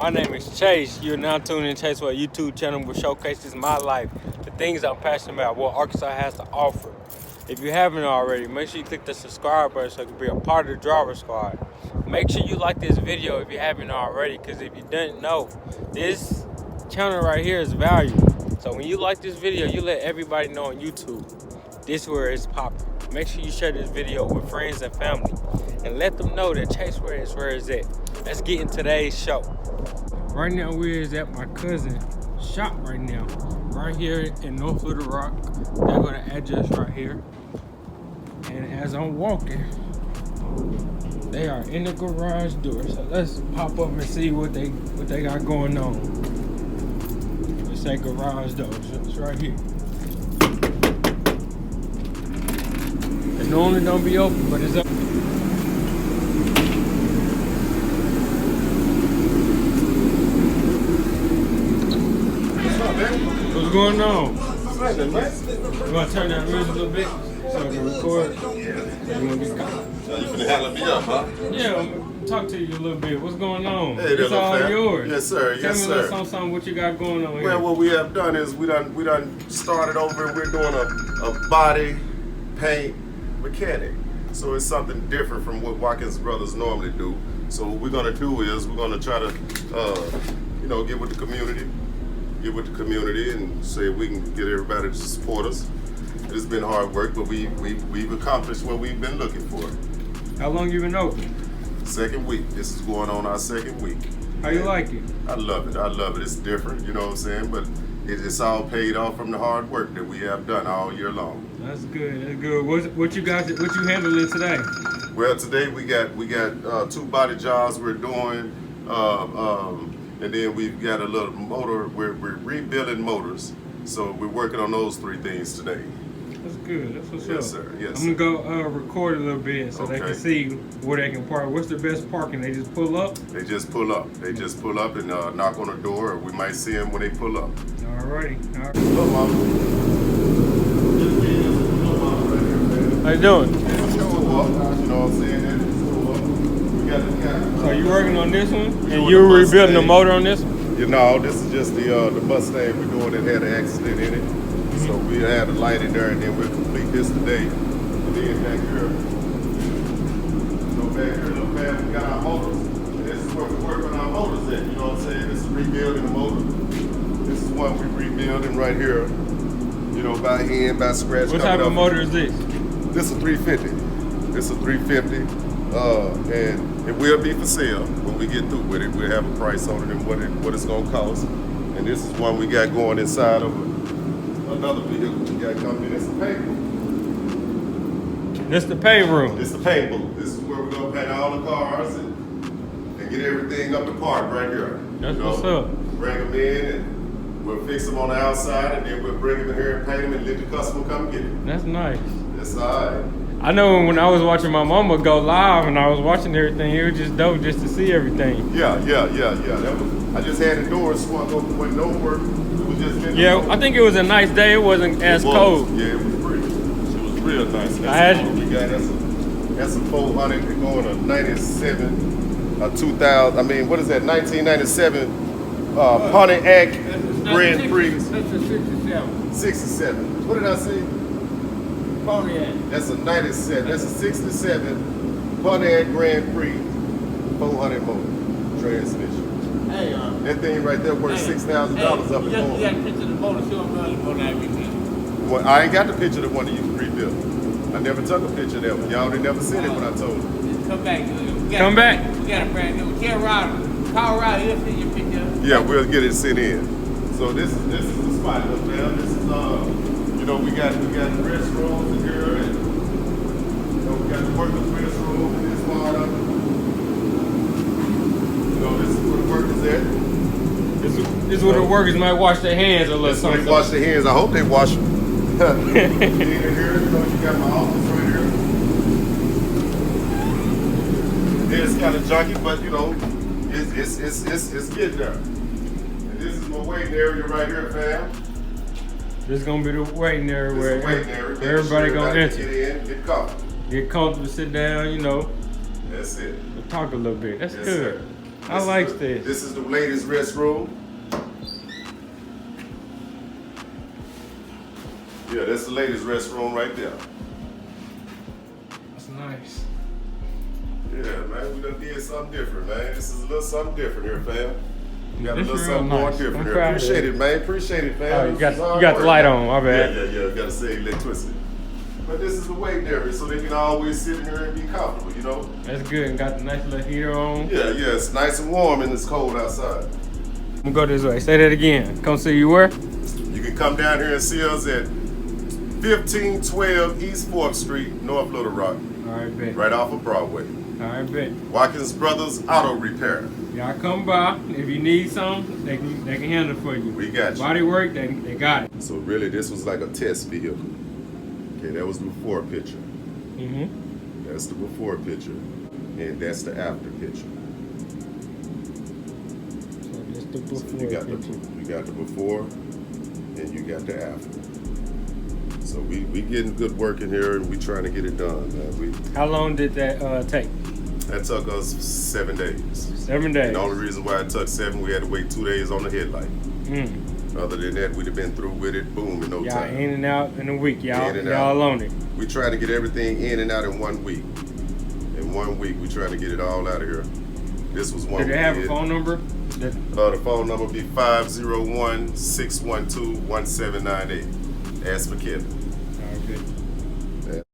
My name is Chase. You're now tuning in Chase, where a YouTube channel will showcases my life, the things I'm passionate about, what Arkansas has to offer. If you haven't already, make sure you click the subscribe button so you can be a part of the driver squad. Make sure you like this video if you haven't already, because if you didn't know, this channel right here is valuable. So when you like this video, you let everybody know on YouTube. This is where it's popping. Make sure you share this video with friends and family and let them know that Chase where it's at. Let's get in today's show. Right now we're at my cousin's shop right now. Right here in North Little Rock. They got an address right here. And as I'm walking, they are in the garage door. So let's pop up and see what they got going on. Let's say garage door. It's right here. It normally don't be open, but it's up. What's going on? You want to turn that music a little bit so I can record? You want to get caught? You finna handle me up, huh? Yeah, I'm gonna talk to you a little bit. What's going on? Hey, it's all fam. yours. Yes, sir. Tell Yes, me sir. something what you got going on here. Well, what we have done is we done started over and we're doing a body paint mechanic. So it's something different from what Watkins brothers normally do. So what we're gonna do is we're gonna try to get with the community. Get with the community and say we can get everybody to support us. It's been hard work, but we've accomplished what we've been looking for. How long you been open? Second week. This is going on our second week. How you like it? I love it. I love it. It's different, you know what I'm saying? But it's all paid off from the hard work that we have done all year long. That's good. That's good. What you handling today? Well, today we got 2 body jobs we're doing. And then we've got a little motor. We're rebuilding motors, so we're working on those 3 things today. That's good. That's what's up. Yes, sir. Yes. I'm gonna go record a little bit so they Okay. can see where they can park. What's the best parking? They just pull up? They just pull up. They just pull up and knock on the door, or we might see them when they pull up. Alrighty. All right. Hello, Mama. How you doing? You know what I'm saying? We got the guy. So you working on this one? And doing you the rebuilding the Mustang. motor on this one? You know, this is just the Mustang we're doing that had an accident in it. So we had a light in there, and then we'll complete this today. And then back here, look back, we got our motors. And this is where we work on our motors at. You know what I'm saying? This is rebuilding the motor. This is one we're rebuilding right here. You know, by hand, by scratch. What type of motor is this? This is a 350. This is a 350. And it will be for sale when we get through with it. We'll have a price on it and what it's gonna cost. And this is one we got going inside of another vehicle we got coming in. It's the paint room. This the paint room. It's the paint booth. This is where we're gonna paint all the cars and get everything up to par right here. That's what's up. Bring them in and we'll fix them on the outside, and then we'll bring them in here and paint them and let the customer come get it. That's nice. That's all right. I know when I was watching my mama go live and I was watching everything, it was just dope just to see everything. Yeah. I just had the doors swung open, wasn't no work. It was just in the Yeah, room. I think it was a nice day. It wasn't as cold. Yeah, it was pretty. It was real nice. I had we got that's a 400 going to 97, 2000. I mean, what is that? 1997 Pontiac Grand Prix. That's a 67. 67. What did I say? Pontiac. That's a 97. That's a 67 Pontiac Grand Prix 400 motor transmission. Hey, That thing right there worth $6,000 up in you got a Florida. picture of the motor, show them the motor I rebuilt. Well, I ain't got the picture of the one that you rebuilt. I never took a picture of that one. Y'all didn't never seen it when I told you. Come back. Come back. We got a brand new. Colorado, he'll see your picture. Yeah, we'll get it sent in. So this is the spot, man. This is we got restrooms in here, and we got the workers' restroom in this part of it. This is where the workers at. This is where the workers might wash their hands a little That's where something. they wash their hands. I hope they wash them. In here, you got my office right here. It's kind of junky, but it's getting there. And this is my waiting area right here, fam. This is gonna be the waiting area This where is waiting area. everybody gonna enter. Get in, get comfortable. Get comfortable, sit down, That's it. talk a little bit. That's Yes, good. sir. I like this. This is the ladies' restroom. Yeah, that's the ladies' restroom right there. That's nice. Yeah, man, we done did something different, man. This is a little something different here, fam. We got a This little real something more nice. different I'm here. proud of Appreciate it. it, man. Appreciate it, fam. Oh, you This got is hard the work. light on. My bad. Yeah. Gotta save electricity. But this is the waiting area, so they can always sit in here and be comfortable, you know? That's good. And got the nice little heater on. Yeah, it's nice and warm and it's cold outside. I'm gonna go this way. Say that again. Come see you where? You can come down here and see us at 1512 East 4th Street, North Little Rock, All right, bet. right off of Broadway. All right, bet. Watkins Brothers Auto Repair. Y'all come by. If you need something, they can handle it for you. We got you. Body work, they got it. So really, this was like a test vehicle. Okay, that was the before picture. Mm-hmm. That's the before picture, and that's the after picture. So this the before So you got picture. you got the before, and you got the after. So we getting good work in here, and we trying to get it done, man. How long did that take? That took us 7 days. 7 days. And the only reason why it took 7, we had to wait 2 days on the headlight. Other than that, we'd have been through with it, boom, in no Y'all time. in and out in a week. Y'all In and out. on it. We try to get everything in and out in 1 week. In 1 week, we try to get it all out of here. This was one. Did they we have did. a phone number? The phone number would be 501-612-1798. Ask for Kevin. All right, good.